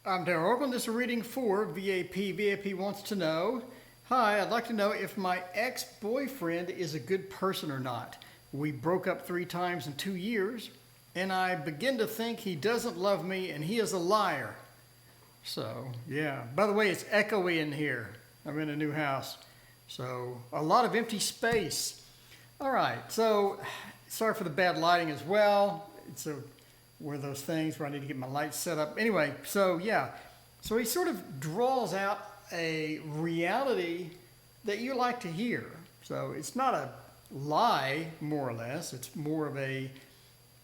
I'm Darren Orgland. This is a reading for VAP. VAP wants to know, hi, I'd like to know if my ex-boyfriend is a good person or not. We broke up 3 times in 2 years, and I begin to think he doesn't love me and he is a liar. So, yeah. By the way, it's echoey in here. I'm in a new house. So, a lot of empty space. All right. So, sorry for the bad lighting as well. It's one of those things where I need to get my lights set up. Anyway, so yeah. So he sort of draws out a reality that you like to hear. So it's not a lie, more or less. It's more of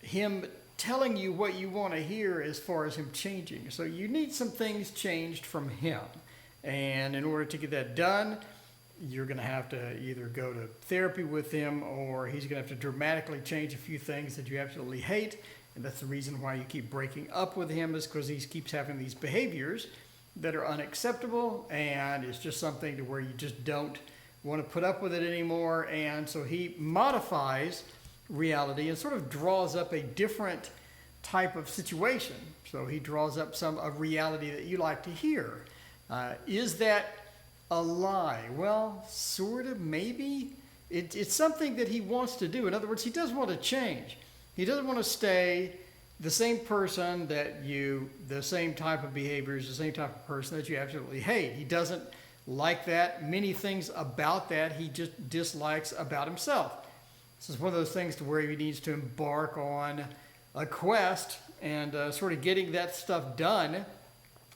him telling you what you want to hear as far as him changing. So you need some things changed from him. And in order to get that done, you're going to have to either go to therapy with him, or he's going to have to dramatically change a few things that you absolutely hate. And that's the reason why you keep breaking up with him, is because he keeps having these behaviors that are unacceptable, and it's just something to where you just don't want to put up with it anymore. And so he modifies reality and sort of draws up a different type of situation. So he draws up a reality that you like to hear. Is that a lie? Well, sort of, maybe. It's something that he wants to do. In other words, he does want to change. He doesn't want to stay the same person the same type of behaviors, the same type of person that you absolutely hate. He doesn't like that. Many things about that he just dislikes about himself. This is one of those things to where he needs to embark on a quest and sort of getting that stuff done.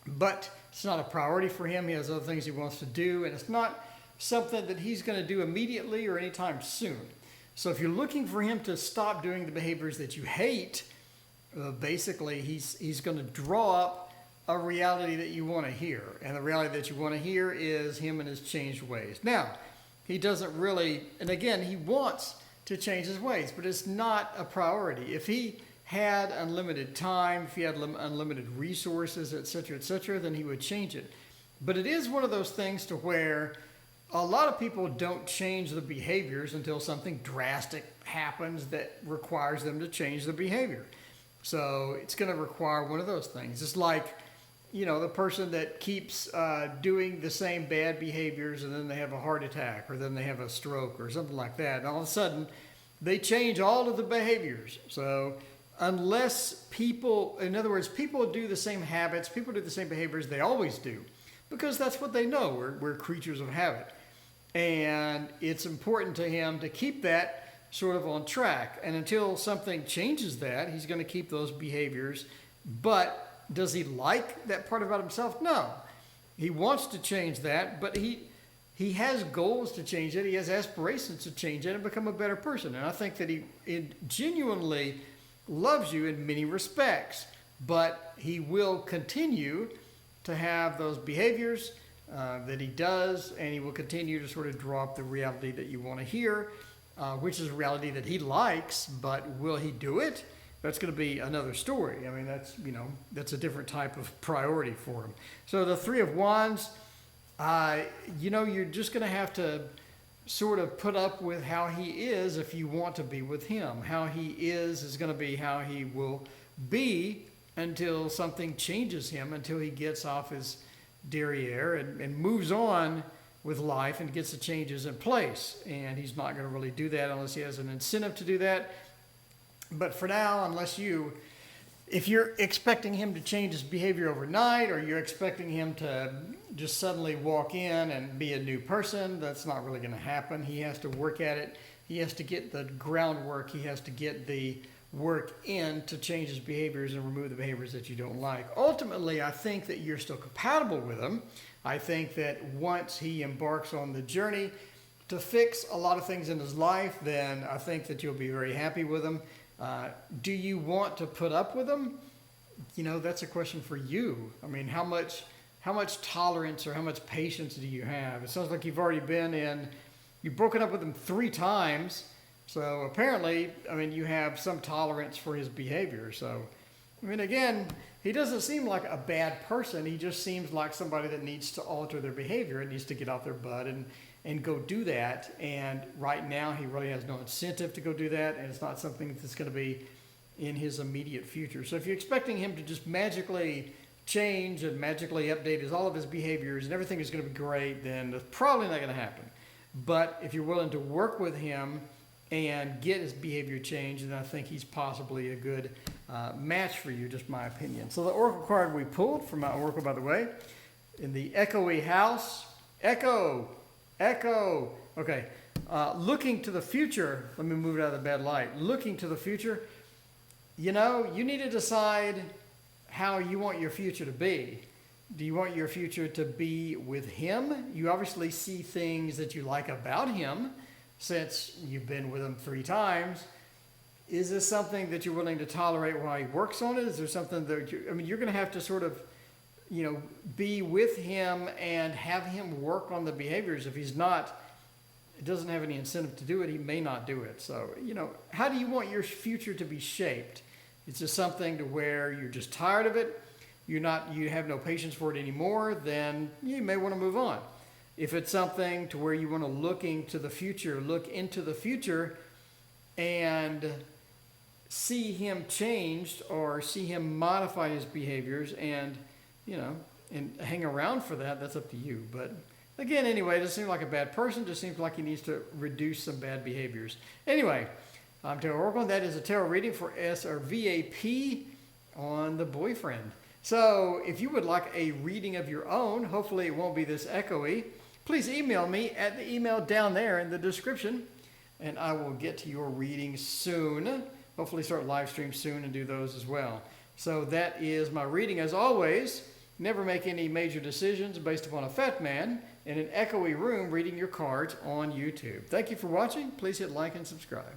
But it's not a priority for him. He has other things he wants to do, and it's not something that he's going to do immediately or anytime soon. So if you're looking for him to stop doing the behaviors that you hate, basically he's going to draw up a reality that you want to hear. And the reality that you want to hear is him and his changed ways. Now, he doesn't really, and again, he wants to change his ways, but it's not a priority. If he had unlimited time, if he had unlimited resources, etc., then he would change it. But it is one of those things to where a lot of people don't change the behaviors until something drastic happens that requires them to change the behavior. So it's going to require one of those things. It's like, the person that keeps doing the same bad behaviors, and then they have a heart attack, or then they have a stroke or something like that. And all of a sudden, they change all of the behaviors. So unless people do the same habits, people do the same behaviors they always do, because that's what they know. We're creatures of habit. And it's important to him to keep that sort of on track. And until something changes that, he's going to keep those behaviors. But does he like that part about himself? No. He wants to change that, but he has goals to change it. He has aspirations to change it and become a better person. And I think that he genuinely loves you in many respects. But he will continue to have those behaviors that he does, and he will continue to sort of draw up the reality that you want to hear, which is a reality that he likes. But will he do it? That's going to be another story. I mean, that's a different type of priority for him. So the 3 of Wands, you're just going to have to sort of put up with how he is if you want to be with him. How he is going to be how he will be until something changes him, until he gets off his derriere and moves on with life and gets the changes in place. And he's not going to really do that unless he has an incentive to do that. But for now, if you're expecting him to change his behavior overnight, or you're expecting him to just suddenly walk in and be a new person, that's not really going to happen. He has to work at it. He has to get the groundwork. He has to get the work in to change his behaviors and remove the behaviors that you don't like. Ultimately, I think that you're still compatible with him. I think that once he embarks on the journey to fix a lot of things in his life, then I think that you'll be very happy with him. Do you want to put up with him? That's a question for you. I mean, how much tolerance or how much patience do you have? It sounds like you've broken up with him 3 times. So apparently, you have some tolerance for his behavior. So, again, he doesn't seem like a bad person. He just seems like somebody that needs to alter their behavior and needs to get off their butt and go do that. And right now, he really has no incentive to go do that. And it's not something that's going to be in his immediate future. So if you're expecting him to just magically change and magically update all of his behaviors and everything is going to be great, then that's probably not going to happen. But if you're willing to work with him and get his behavior changed, then I think he's possibly a good match for you, just my opinion. So the oracle card we pulled from my oracle, by the way, in the echoey house, echo, echo. Okay, looking to the future. Let me move it out of the bad light. Looking to the future. You know, you need to decide how you want your future to be. Do you want your future to be with him? You obviously see things that you like about him since you've been with him 3 times. Is this something that you're willing to tolerate while he works on it? Is there something that you're going to have to sort of, be with him and have him work on the behaviors. If he's not, it doesn't have any incentive to do it, he may not do it. So, how do you want your future to be shaped? It's just something to where you're just tired of it, you have no patience for it anymore, then you may want to move on. If it's something to where you want to look into the future and see him changed or see him modify his behaviors and hang around for that, that's up to you. But again, anyway, it doesn't seem like a bad person, just seems like he needs to reduce some bad behaviors. Anyway, I'm Tarot Oracle, and that is a tarot reading for VAP on the boyfriend. So if you would like a reading of your own, hopefully it won't be this echoey, please email me at the email down there in the description, and I will get to your reading soon. Hopefully start live stream soon and do those as well. So that is my reading. As always, never make any major decisions based upon a fat man in an echoey room reading your cards on YouTube. Thank you for watching. Please hit like and subscribe.